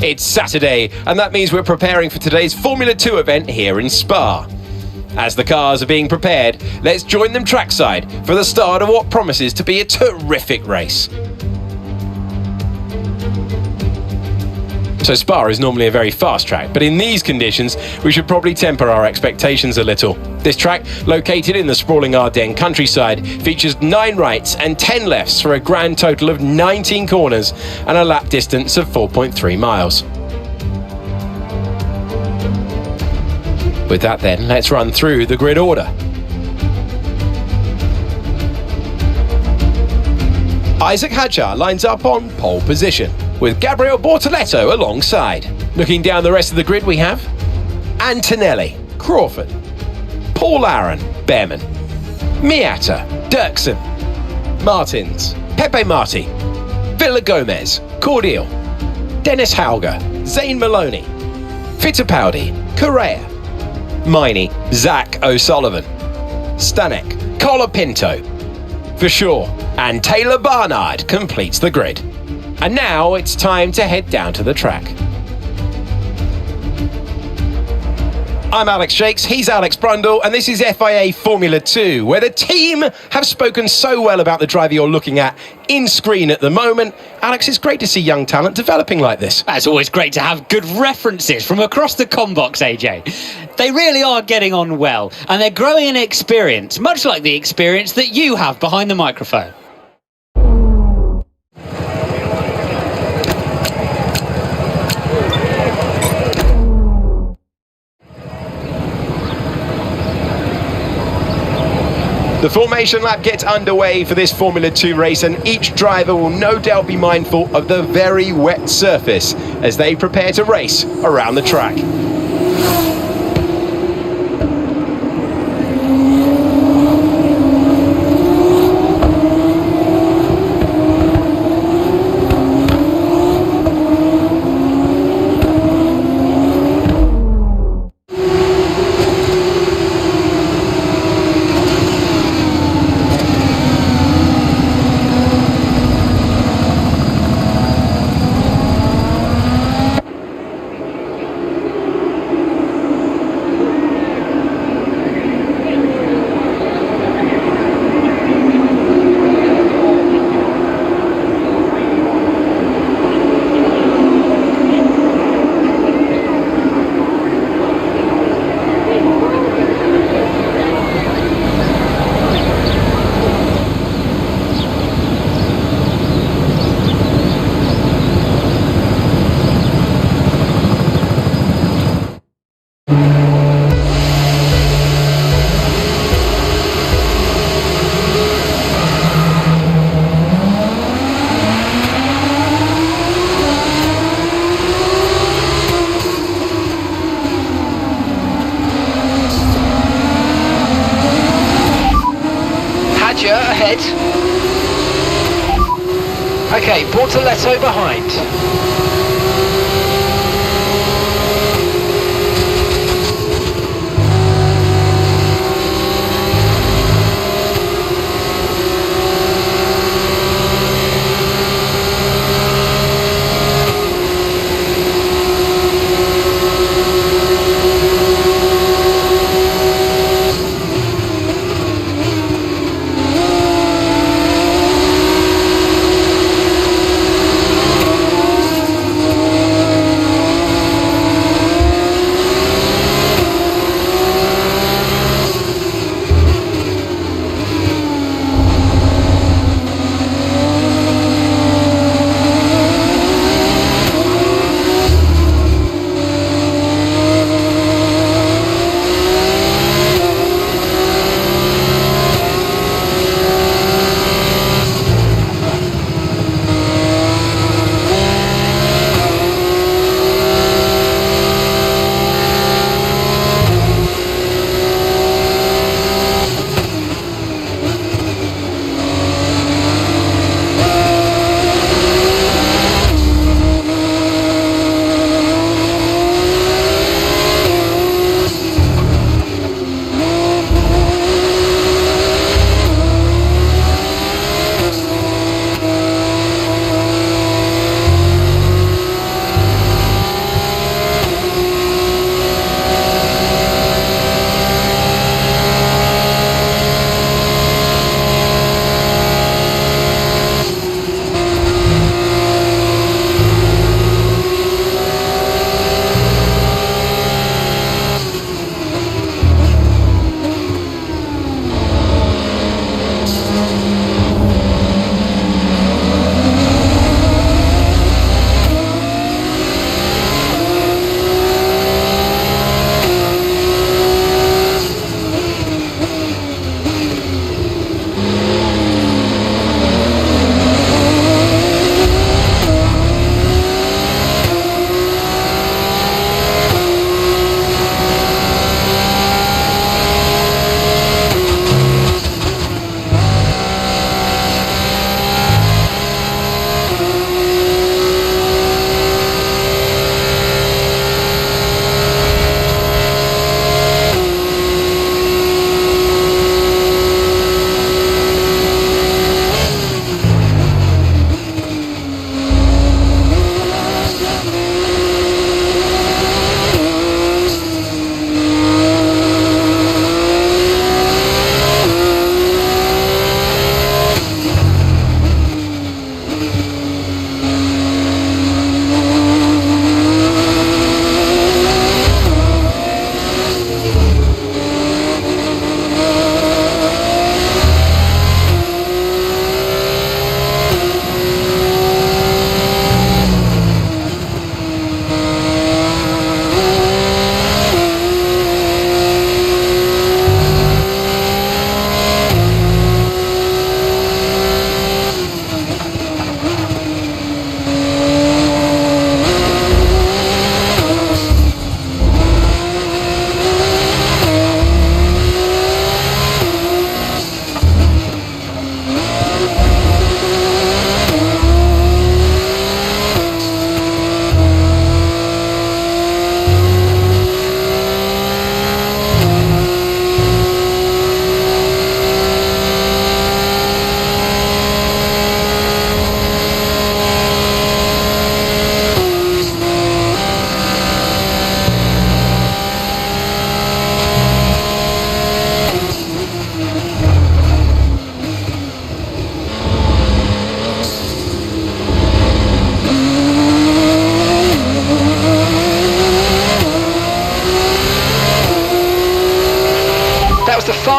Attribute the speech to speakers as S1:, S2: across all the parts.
S1: It's Saturday, and that means we're preparing for today's Formula 2 event here in Spa. As the cars are being prepared, let's join them trackside for the start of what promises to be a terrific race. So Spa is normally a very fast track, but in these conditions, we should probably temper our expectations a little. This track, located in the sprawling Ardennes countryside, features 9 rights and 10 lefts for a grand total of 19 corners and a lap distance of 4.3 miles. With that then, let's run through the grid order. Isaac Hadjar lines up on pole position, with Gabriel Bortoletto alongside. Looking down the rest of the grid, we have Antonelli, Crawford, Paul Aaron, Behrman, Miata, Dirksen, Martins, Pepe Marti, Villa Gomez, Cordial, Dennis Hauger, Zane Maloney, Fittipaldi, Correa, Miney, Zach O'Sullivan, Stanek, Colapinto, Verschoor, and Taylor Barnard completes the grid. And now it's time to head down to the track. I'm Alex Shakes, he's Alex Brundle, and this is FIA Formula 2, where the team have spoken so well about the driver you're looking at in screen at the moment. Alex, it's great to see young talent developing like this.
S2: It's always great to have good references from across the combox, AJ. They really are getting on well, and they're growing in experience, much like the experience that you have behind the microphone.
S1: The formation lap gets underway for this Formula 2 race, and each driver will no doubt be mindful of the very wet surface as they prepare to race around the track.
S3: Ahead. Okay, Bortoletto behind.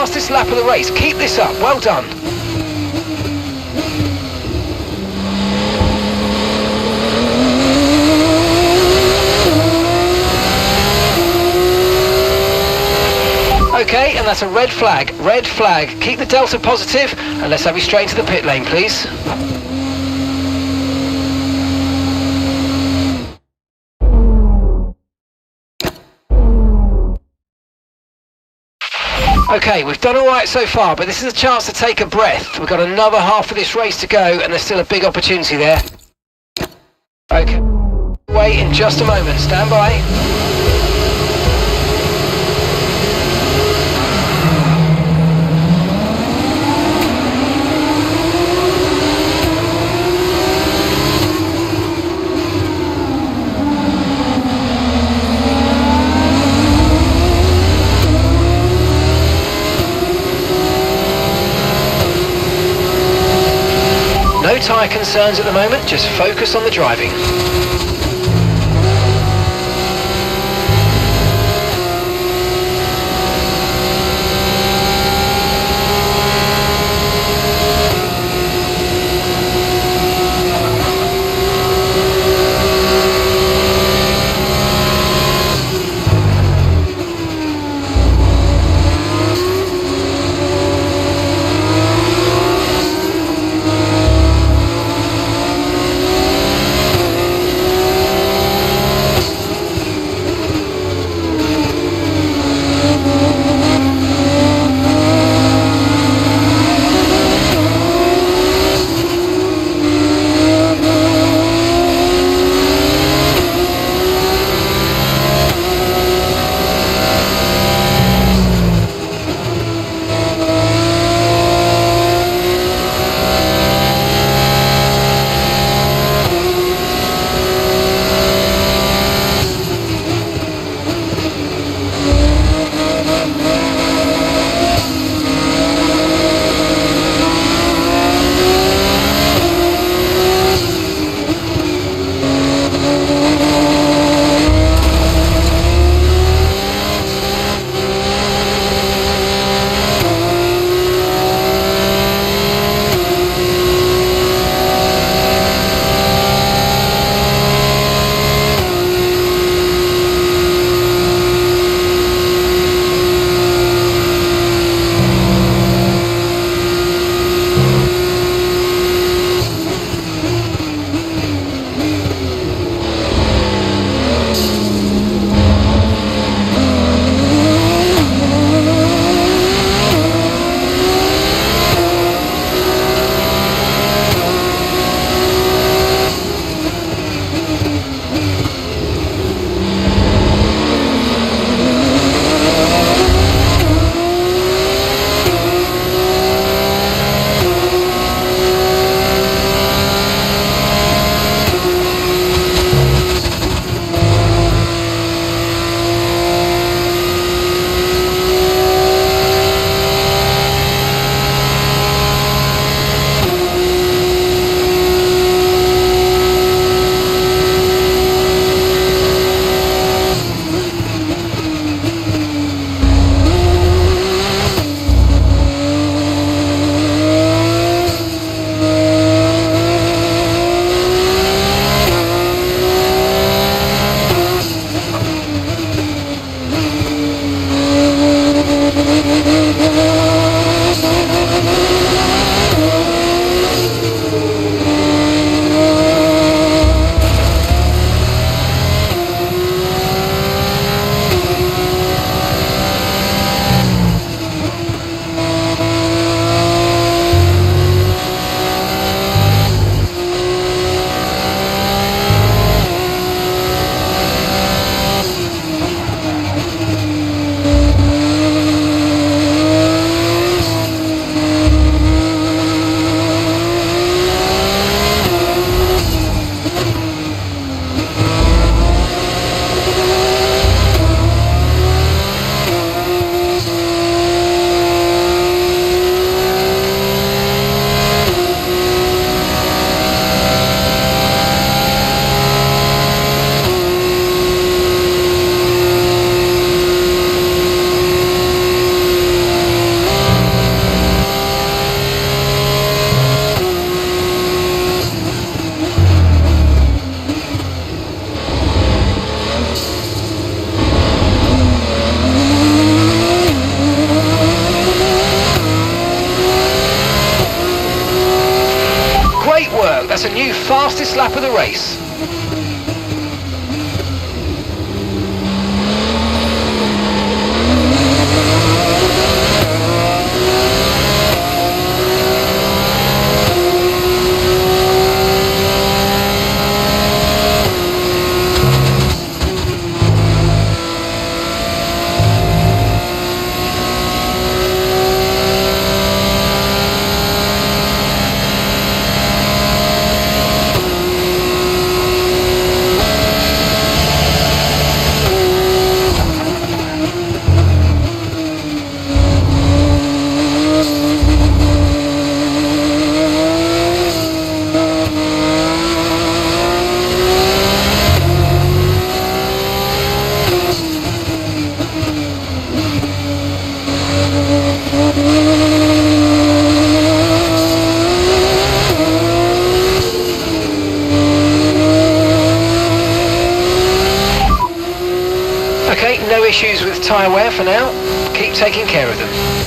S3: fastest lap of the race. Keep this up. Well done. Okay, and that's a red flag. Red flag. Keep the delta positive, and let's have you straight into the pit lane, please. Okay, we've done all right so far, but this is a chance to take a breath. We've got another half of this race to go, and there's still a big opportunity there. Okay, wait in just a moment. Stand by. No tyre concerns at the moment, just focus on the driving. Great work, that's a new fastest lap of the race. Okay, no issues with tyre wear for now. Keep taking care of them.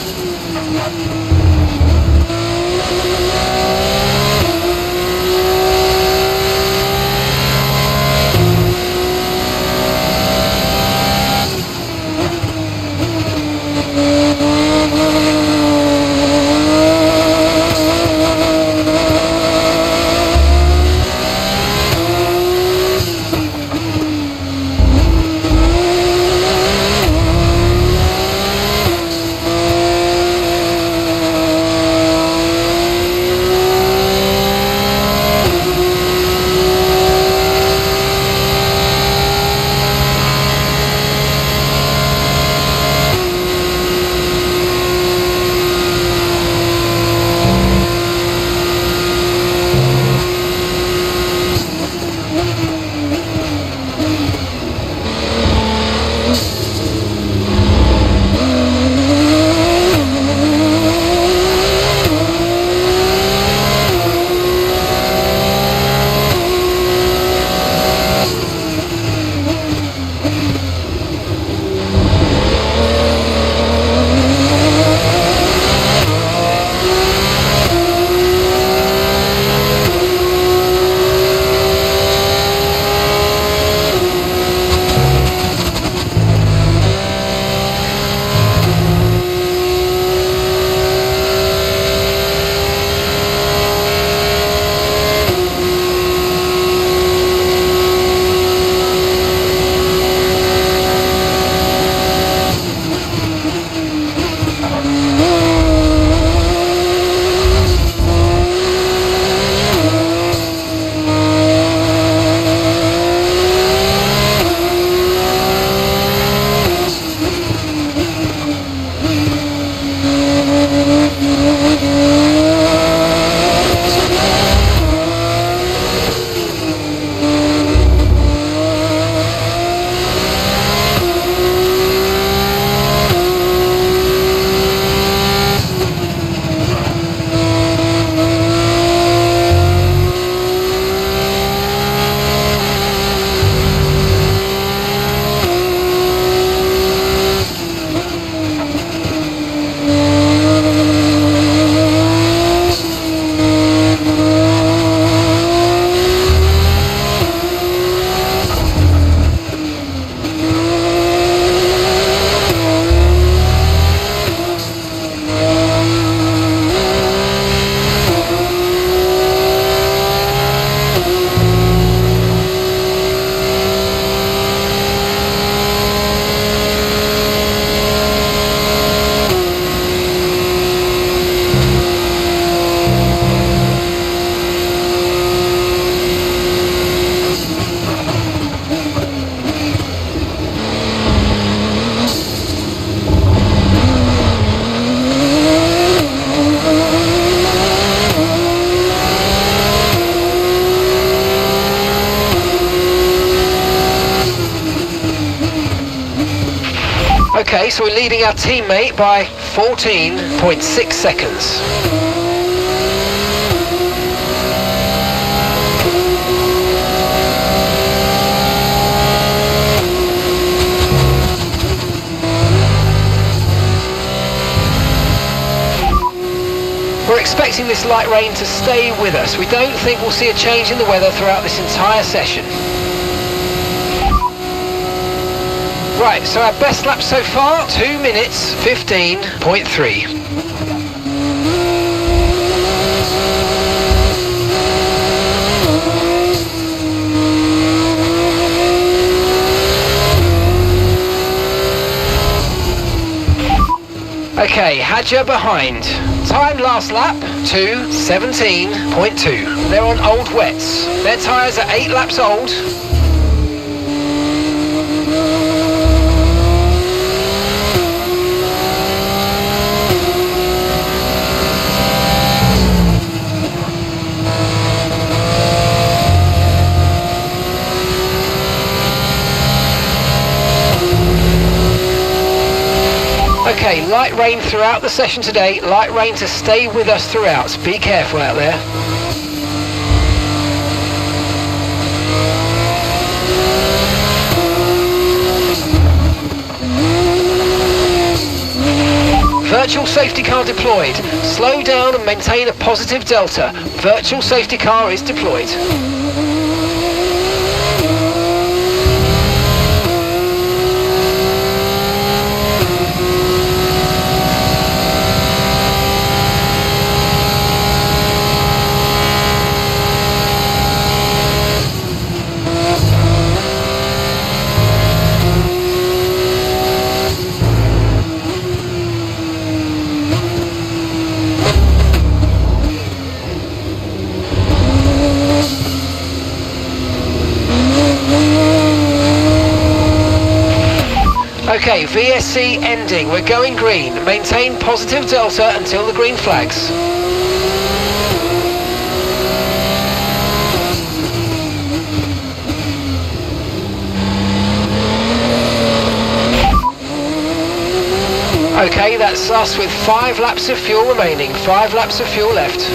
S3: Okay, so we're leading our teammate by 14.6 seconds. We're expecting expecting this light rain to stay with us. We don't think we'll see a change in the weather throughout this entire session. Right, so our best lap so far, 2 minutes 15.3. Okay, Hadja behind. Time last lap, 2:17.2. They're on old wets. Their tyres are 8 laps old. Okay, light rain throughout the session today. Light rain to stay with us throughout. Be careful out there. Virtual safety car deployed. Slow down and maintain a positive delta. Virtual safety car is deployed. Okay, VSC ending. We're going green. Maintain positive delta until the green flags. Okay, that's us with 5 laps of fuel remaining. 5 laps of fuel left.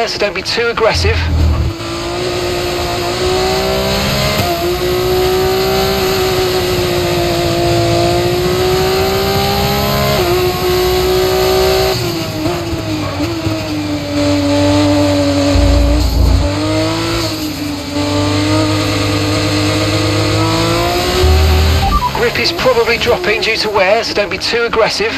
S3: so don't be too aggressive. Grip is probably dropping due to wear, so don't be too aggressive.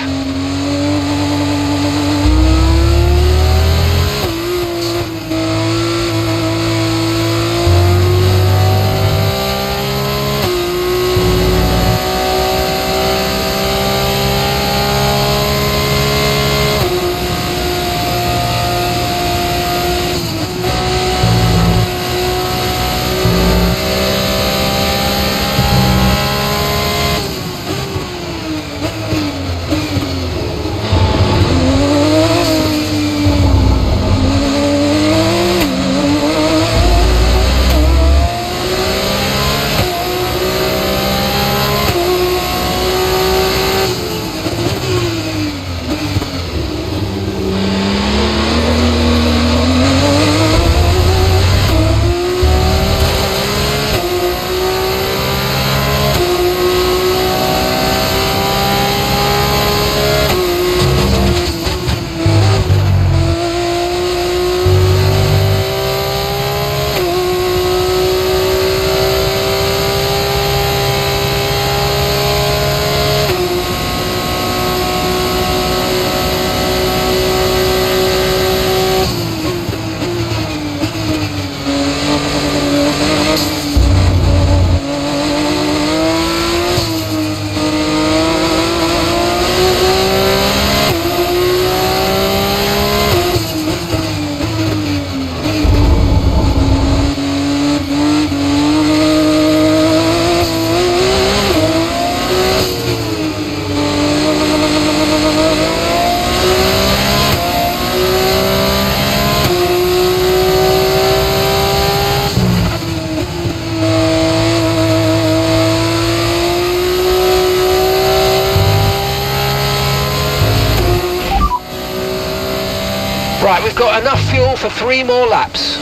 S3: Right, we've got enough fuel for 3 more laps.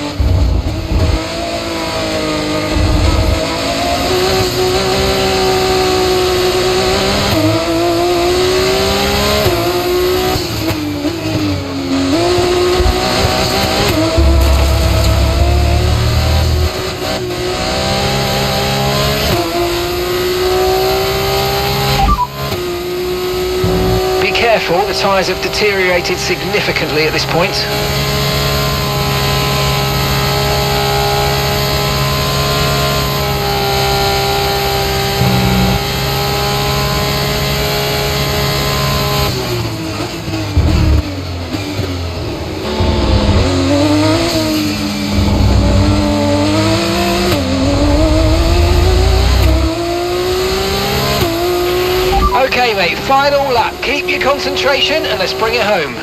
S3: Be careful, the tyres have deteriorated significantly at this point. Okay mate, final lap. Keep your concentration and let's bring it home.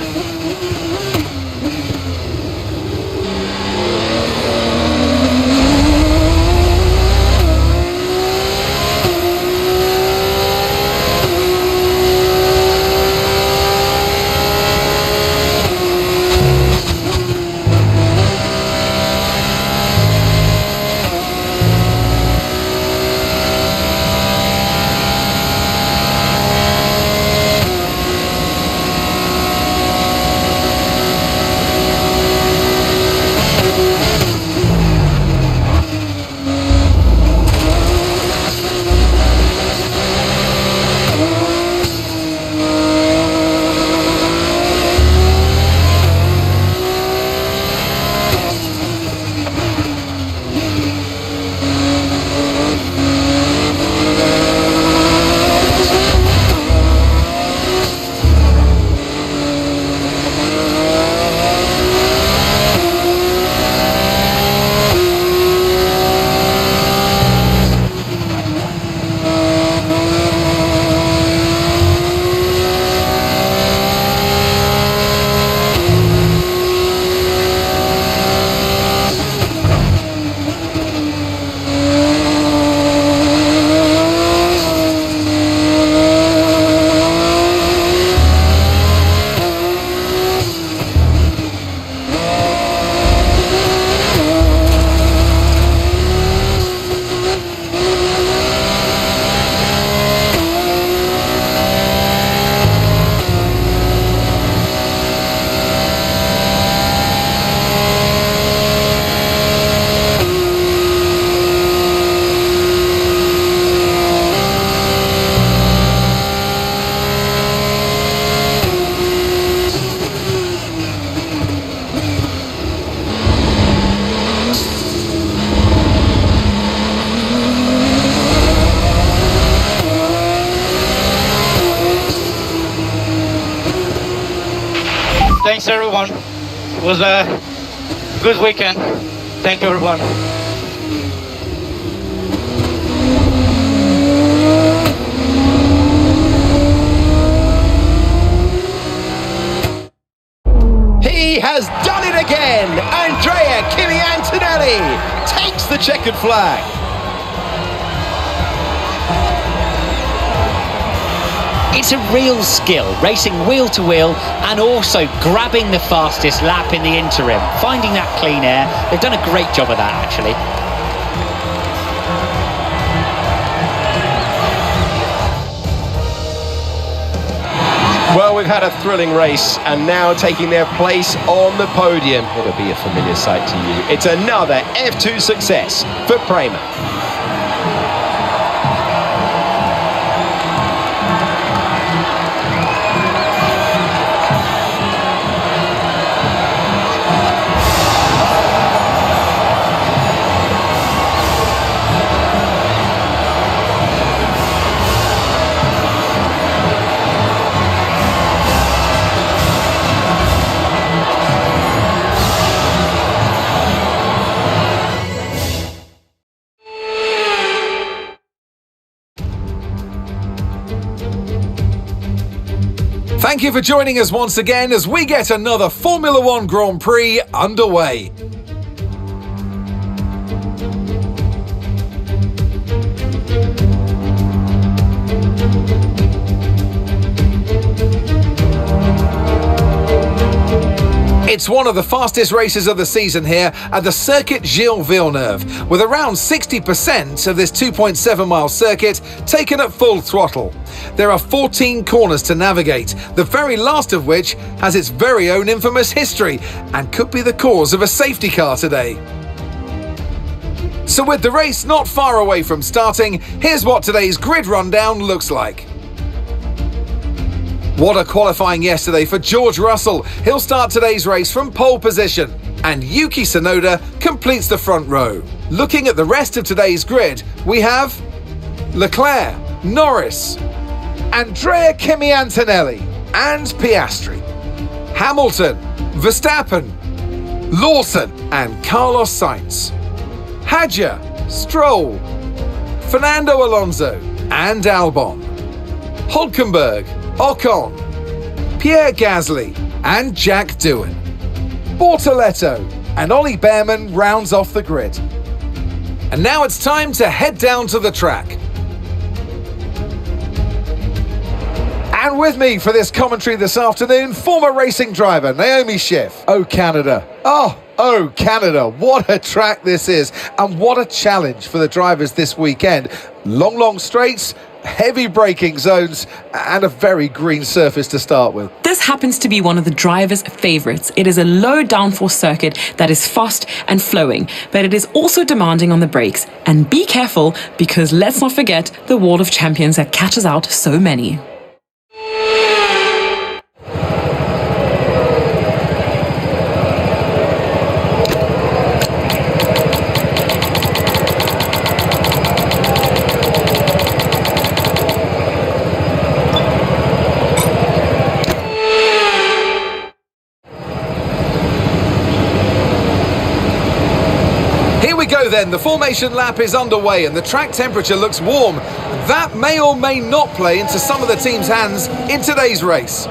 S4: Thanks everyone. It was a good weekend. Thank you everyone.
S1: He has done it again! Andrea Kimi Antonelli takes the checkered flag.
S2: It's a real skill, racing wheel to wheel and also grabbing the fastest lap in the interim, finding that clean air. They've done a great job of that, actually.
S1: Well, we've had a thrilling race, and now taking their place on the podium, it'll be a familiar sight to you. It's another F2 success for Prema.
S5: Thank you for joining us once again as we get another Formula One Grand Prix underway. It's one of the fastest races of the season here at the Circuit Gilles Villeneuve, with around 60% of this 2.7-mile circuit taken at full throttle. There are 14 corners to navigate, the very last of which has its very own infamous history and could be the cause of a safety car today. So with the race not far away from starting, here's what today's grid rundown looks like. What a qualifying yesterday for George Russell. He'll start today's race from pole position, and Yuki Tsunoda completes the front row. Looking at the rest of today's grid, we have Leclerc, Norris, Andrea Kimi Antonelli and Piastri, Hamilton, Verstappen, Lawson and Carlos Sainz, Hadjar, Stroll, Fernando Alonso and Albon, Hülkenberg, Ocon, Pierre Gasly and Jack Doohan. Bortoleto and Ollie Behrman rounds off the grid. And now it's time to head down to the track. And with me for this commentary this afternoon, former racing driver Naomi Schiff. Oh, Canada. Oh, Canada. What a track this is. And what a challenge for the drivers this weekend. Long straights, heavy braking zones, and a very green surface to start with.
S6: This happens to be one of the drivers' favourites. It is a low downforce circuit that is fast and flowing, but it is also demanding on the brakes. And be careful, because let's not forget the Wall of Champions that catches out so many.
S5: Then the formation lap is underway and the track temperature looks warm. That may or may not play into some of the team's hands in today's race.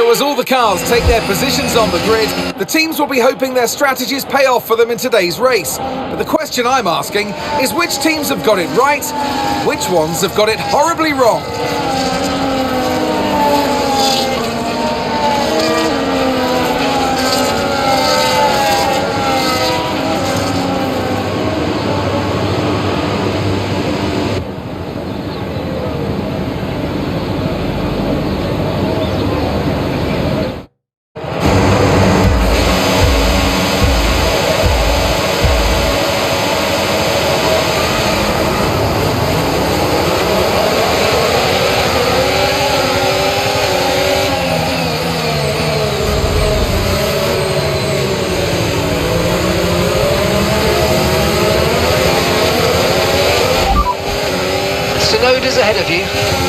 S5: As all the cars take their positions on the grid, the teams will be hoping their strategies pay off for them in today's race. But the question I'm asking is which teams have got it right, which ones have got it horribly wrong?
S3: shoulders ahead of you.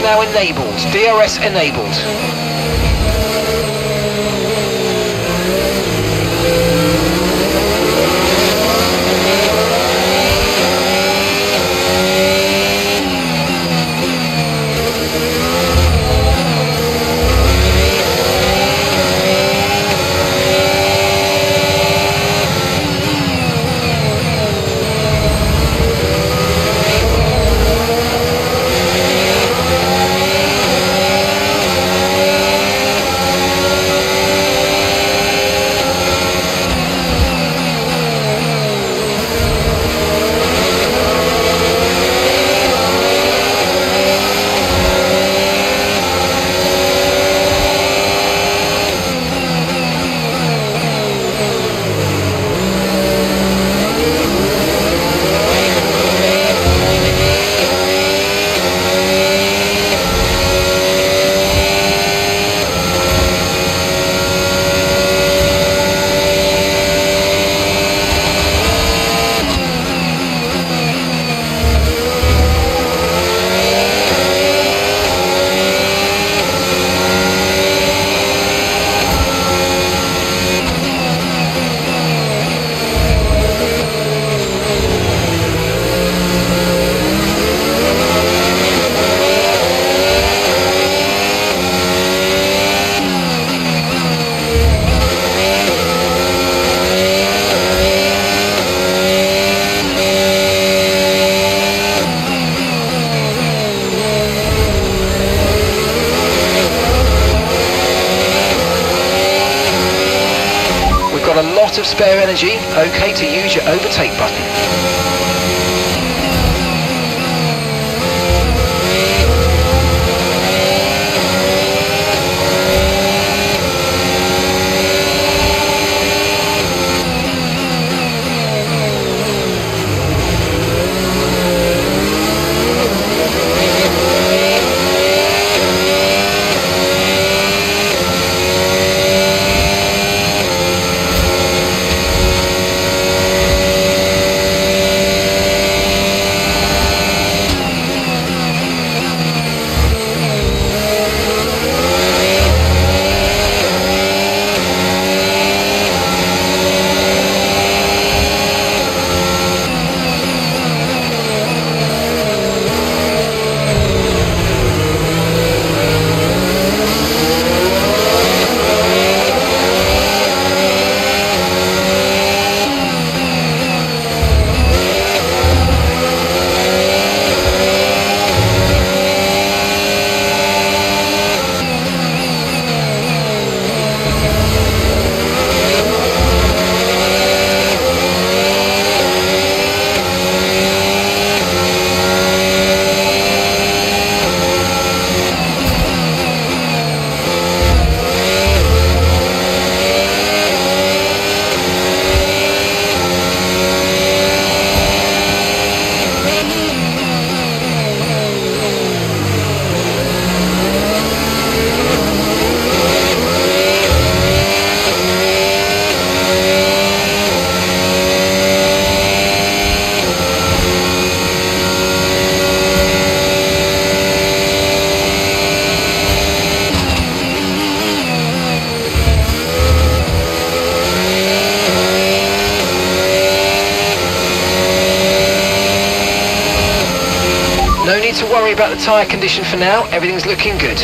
S3: Now enabled. DRS enabled. Got a lot of spare energy, okay to use your overtake button. worry about the tyre condition for now. Everything's looking good.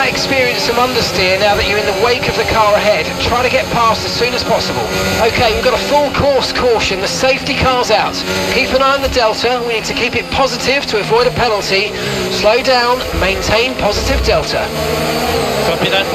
S3: Experience some understeer now that you're in the wake of the car ahead. Try to get past as soon as possible. Okay, we've got a full course caution. The safety car's out. Keep an eye on the delta. We need to keep it positive to avoid a penalty. Slow down, maintain positive delta.
S4: Copy that.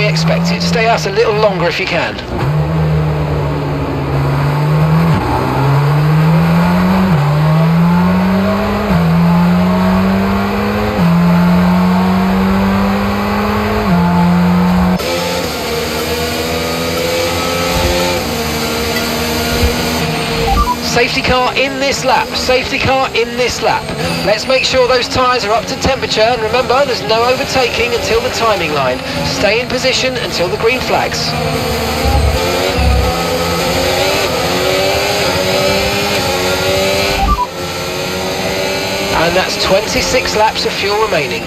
S3: we expected. Stay out a little longer if you can. Safety car in this lap, safety car in this lap. Let's make sure those tyres are up to temperature, and remember there's no overtaking until the timing line. Stay in position until the green flags. And that's 26 laps of fuel remaining.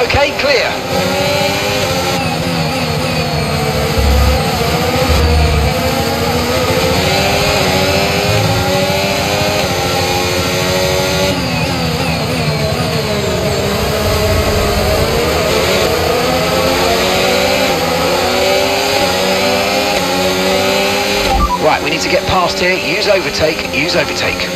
S3: Okay, clear. Right, we need to get past here. Use overtake, use overtake.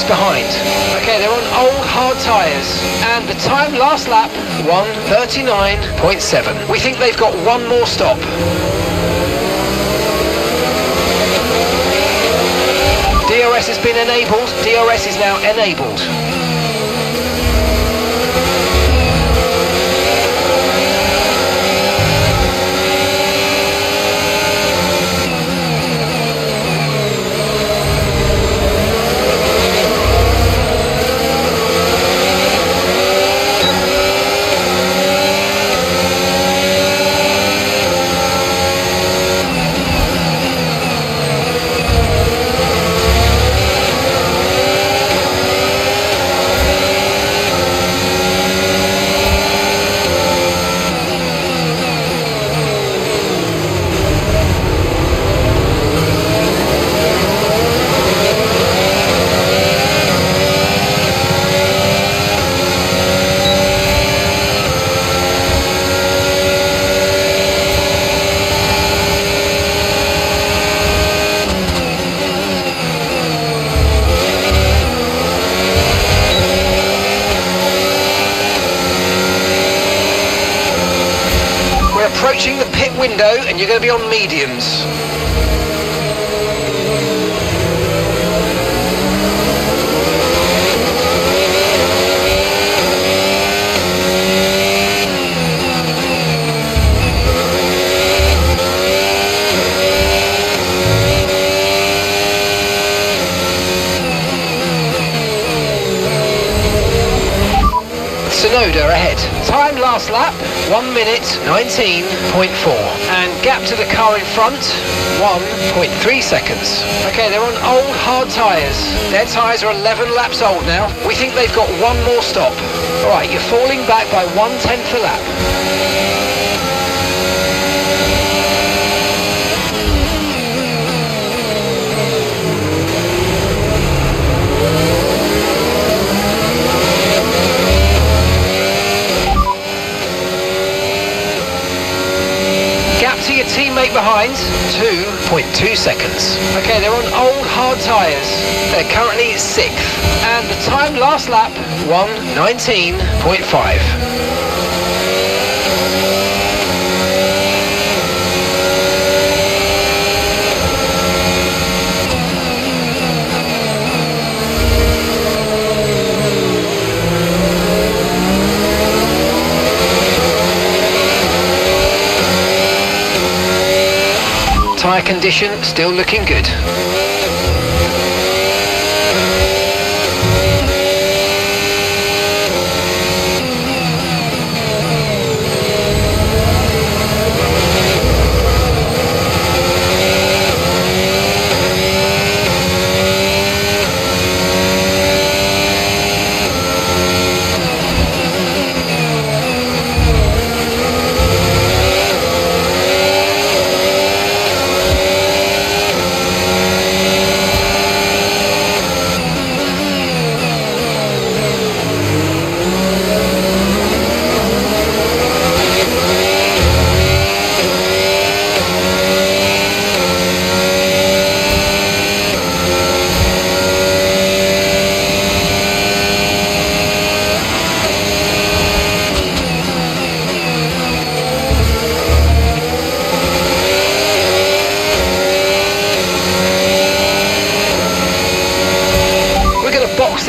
S3: Behind. Okay, they're on old hard tyres, and the time last lap 1:39.7. We think they've got one more stop. DRS has been enabled. DRS is now enabled. Approaching the pit window, and you're going to be on mediums. Sonoda ahead. Time last lap 1:19.4, and gap to the car in front 1.3 seconds. Okay, they're on old hard tyres. Their tyres are 11 laps old now. We think they've got one more stop. All right, you're falling back by 1/10 a lap. To your teammate behind, 2.2 seconds. Okay, they're on old hard tyres. They're currently 6th, and the time last lap 1:19.5. Tyre condition still looking good.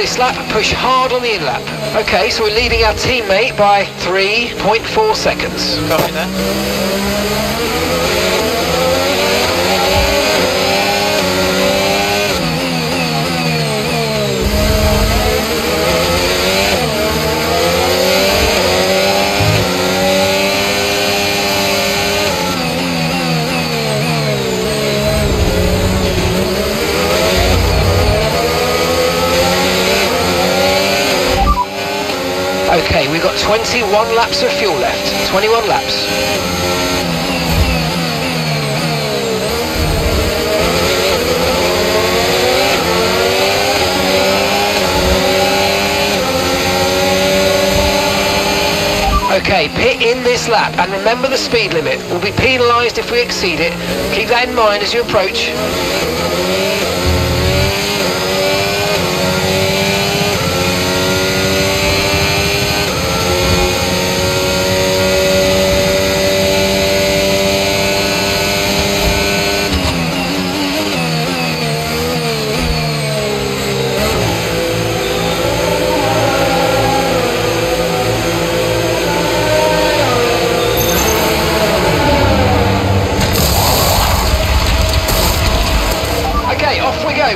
S3: this lap, push hard on the in-lap. Okay, so we're leading our teammate by 3.4 seconds.
S4: Copy that.
S3: Okay, we've got 21 laps of fuel left. 21 laps. Okay, pit in this lap and remember the speed limit. We'll be penalised if we exceed it. Keep that in mind as you approach.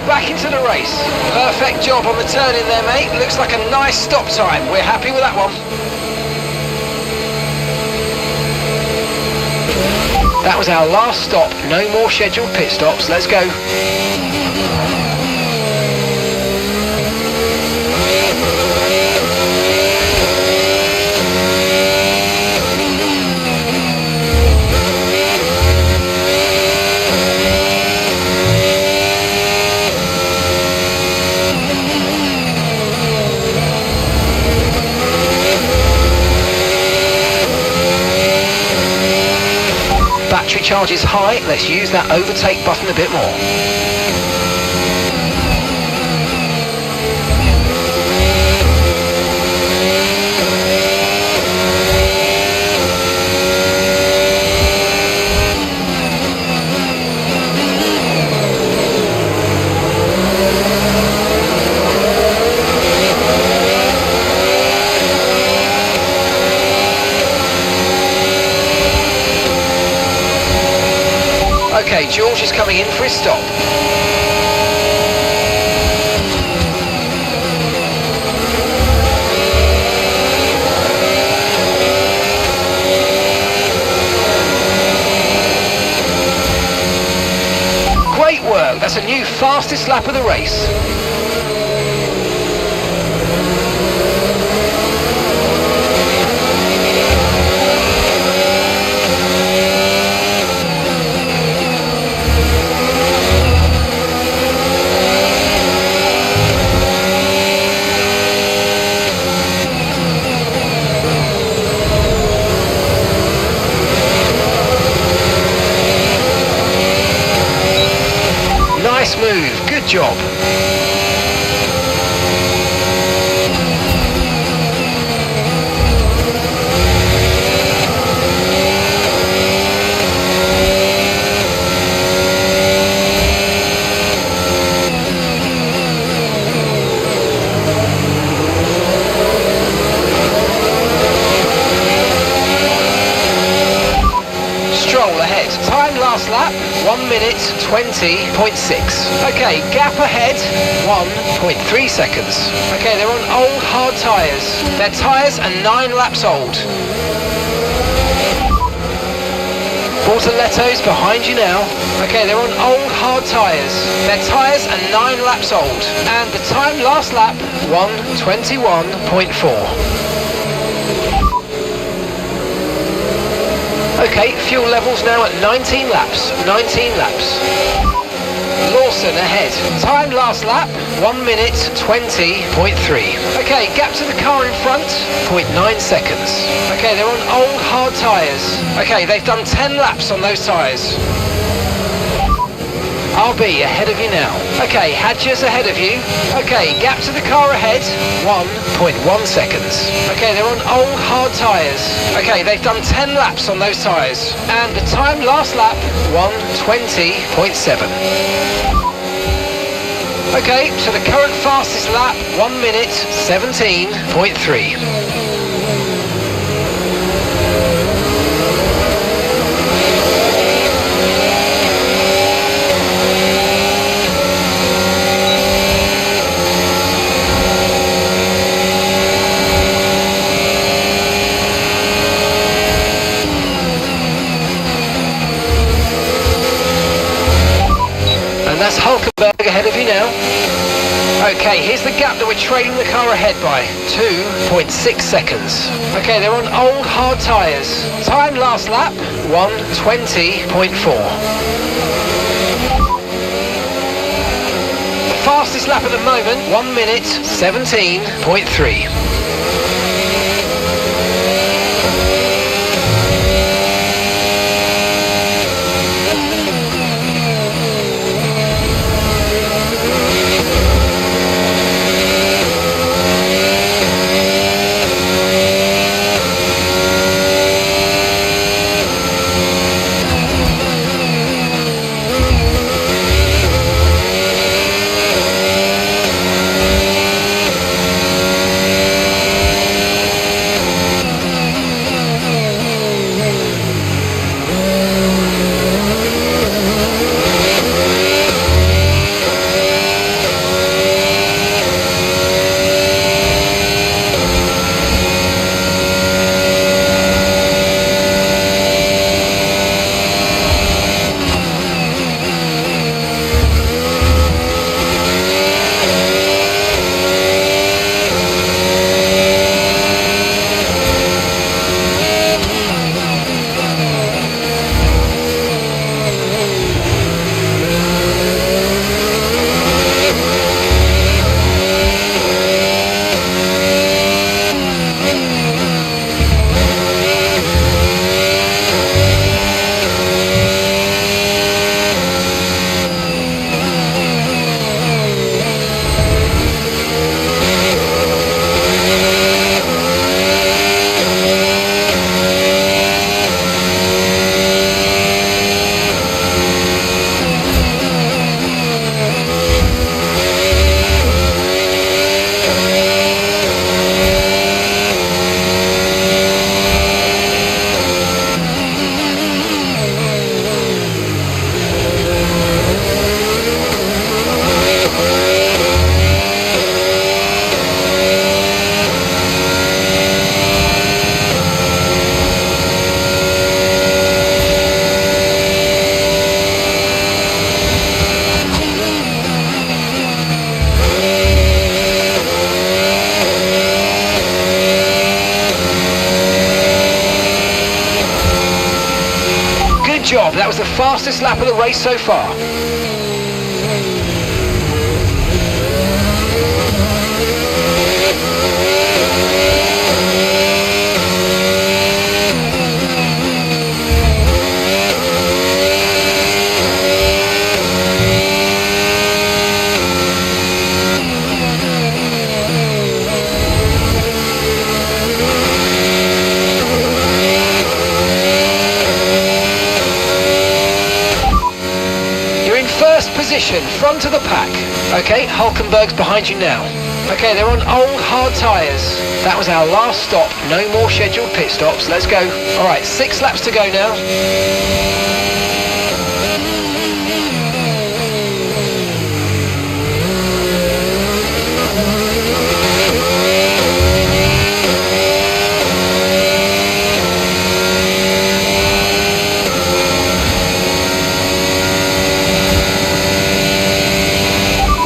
S3: Back into the race. Perfect job on the turn in there, mate. Looks like a nice stop time. We're happy with that one. That was our last stop. No more scheduled pit stops. Let's go. Battery charge is high, let's use that overtake button a bit more. Okay, George is coming in for his stop. Great work, that's a new fastest lap of the race. Nice move, good job. Stroll ahead. Time last lap, 1 minute 20.6. Okay, gap ahead, 1.3 seconds. Okay, they're on old hard tyres. Their tyres are 9 laps old. Bortoletto's behind you now. Okay, they're on old hard tyres. Their tyres are 9 laps old. And the time last lap, 1:21.4. Okay, fuel levels now at 19 laps. 19 laps. Lawson ahead. Time last lap, 1 minute 20.3. Okay, gap to the car in front, 0.9 seconds. Okay, they're on old hard tyres. Okay, they've done 10 laps on those tyres. RB ahead of you now. Okay, Hadger's ahead of you. Okay, gap to the car ahead, 1.1 seconds. Okay, they're on old hard tyres. Okay, they've done 10 laps on those tyres. And the time last lap, 1:20.7. Okay, so the current fastest lap, 1 minute 17.3. And that's Hulkenberg ahead of you now. Okay, here's the gap that we're trailing the car ahead by, 2.6 seconds. Okay, they're on old hard tyres. Time last lap, 1:20.4. Fastest lap at the moment, 1 minute 17.3. Job. That was the fastest lap of the race so far. Position, front of the pack. Okay, Hulkenberg's behind you now. Okay, they're on old hard tyres. That was our last stop. No more scheduled pit stops. Let's go. All right, 6 laps to go now.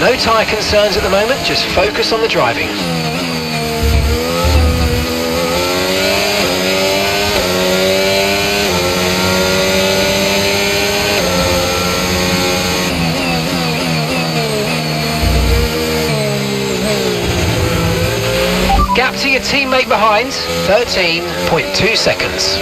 S3: No tyre concerns at the moment, just focus on the driving. Gap to your teammate behind, 13.2 seconds.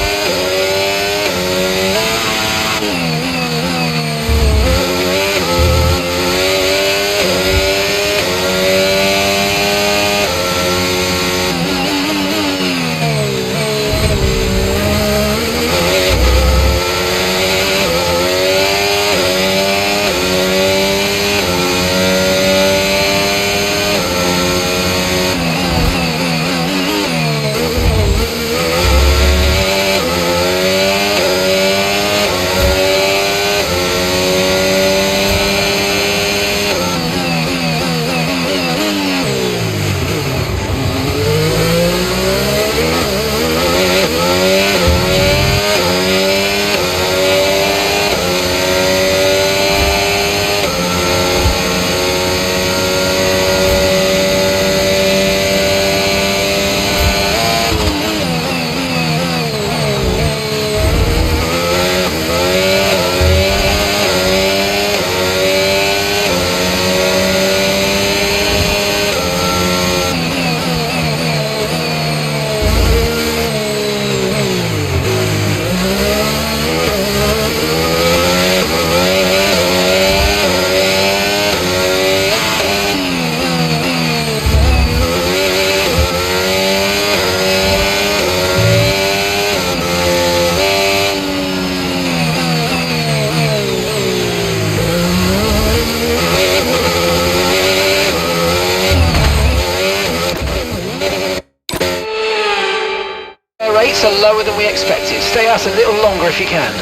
S3: rates are lower than we expected. Stay out a little longer if you can.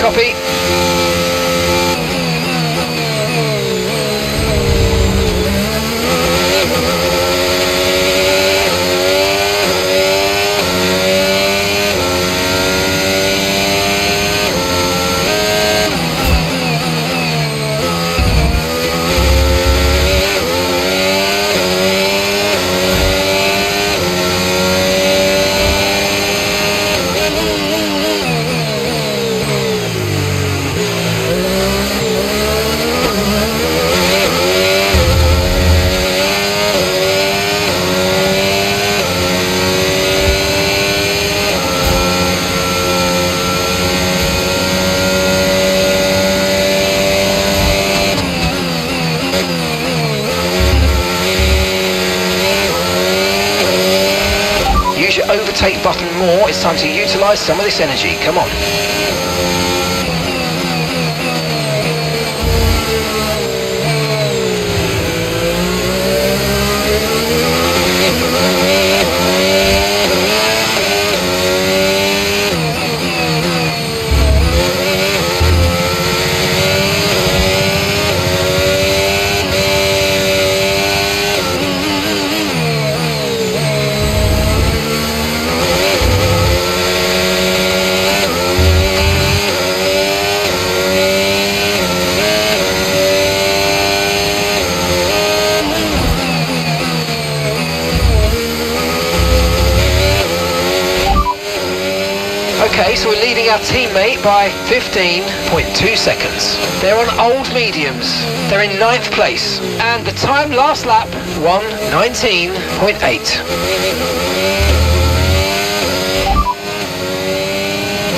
S3: Copy. Overtake button more. It's time to utilise some of this energy. Come on. Okay, so we're leading our teammate by 15.2 seconds. They're on old mediums. They're in 9th place. And the time last lap, 1:19.8.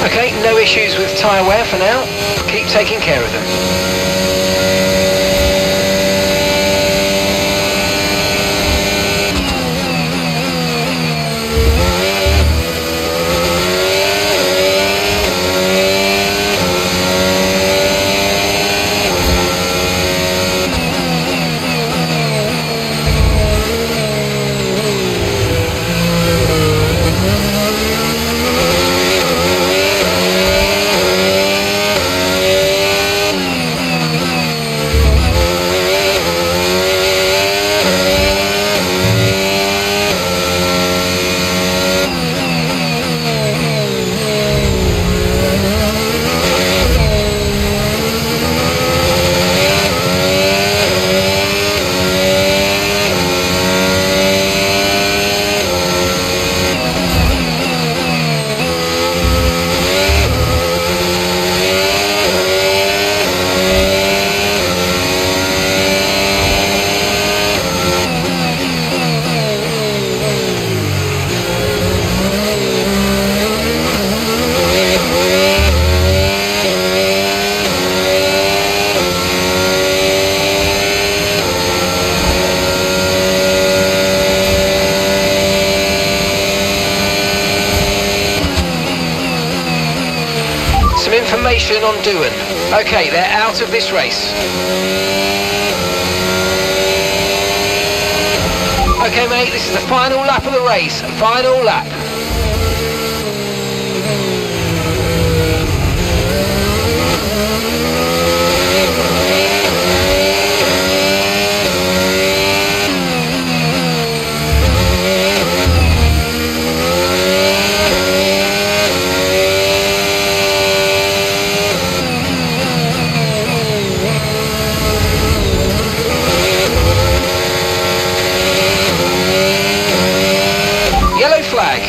S3: Okay, no issues with tyre wear for now. Keep taking care of them. Information on Doohan. Okay, they're out of this race. Okay, mate, this is the final lap of the race. Final lap. Flag.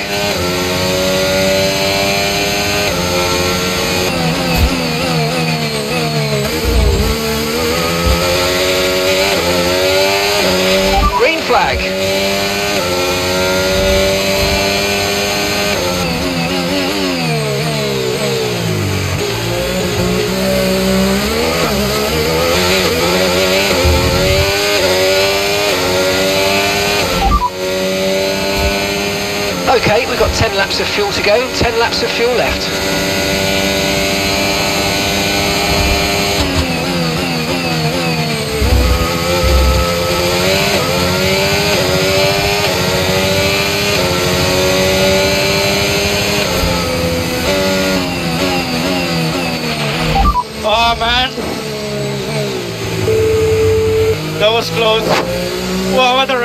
S3: Green flag. Okay, we've got 10 laps of fuel to go, 10 laps of fuel left.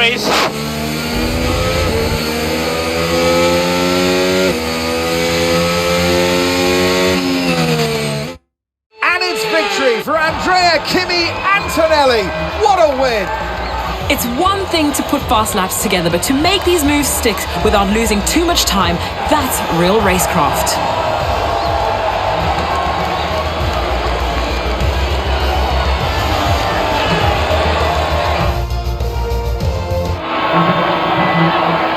S4: race.
S5: And it's victory for Andrea Kimi Antonelli. What a win!
S6: It's one thing to put fast laps together, but to make these moves stick without losing too much time, that's real racecraft.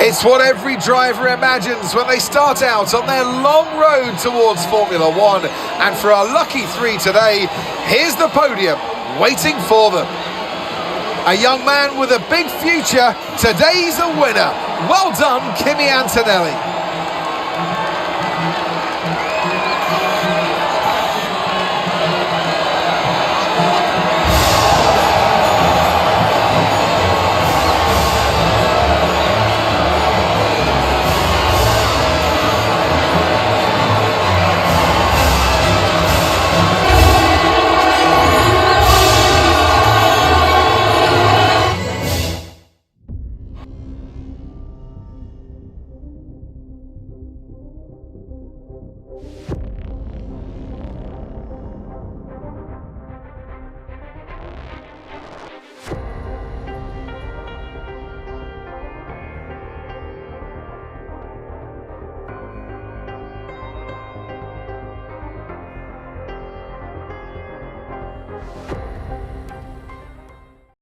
S5: It's what every driver imagines when they start out on their long road towards Formula One. And for our lucky three today, here's the podium waiting for them. A young man with a big future, today's a winner. Well done, Kimi Antonelli.